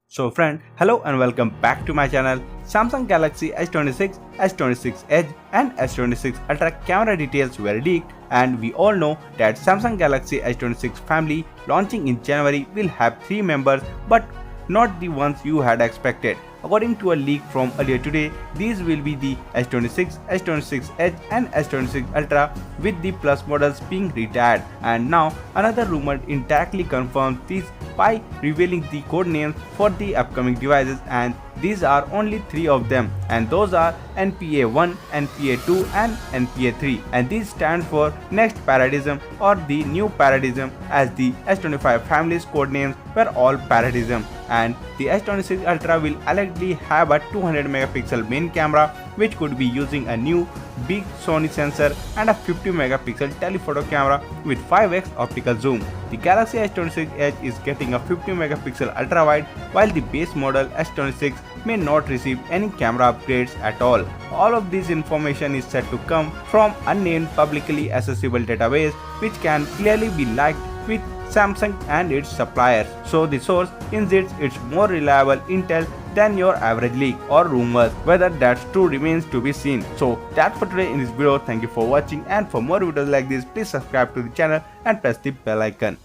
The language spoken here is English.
So friend, hello and welcome back to my channel. Samsung Galaxy S26, S26 Edge and S26 Ultra camera details were leaked, and we all know that Samsung Galaxy S26 family launching in January will have 3 members, but not the ones you had expected. According to a leak from earlier today, these will be the S26, S26 Edge and S26 Ultra, with the Plus models being retired. And now another rumor indirectly confirms this by revealing the code names for the upcoming devices, and these are only 3 of them, and those are NPA1, NPA2 and NPA3, and these stand for Next Paradigm or the New Paradigm, as the S25 family's code names were all Paradigm. And the S26 Ultra will allegedly have a 200 megapixel main camera, which could be using a new big Sony sensor and a 50 megapixel telephoto camera with 5x optical zoom. The Galaxy S26 Edge is getting a 50 megapixel ultra wide, while the base model S26 may not receive any camera upgrades at all. All of this information is said to come from unnamed publicly accessible database, which can clearly be liked with Samsung and its suppliers. So the source insists it's more reliable intel than your average leak or rumors. Whether that's true remains to be seen. So that's for today in this video. Thank you for watching, and for more videos like this, please subscribe to the channel and press the bell icon.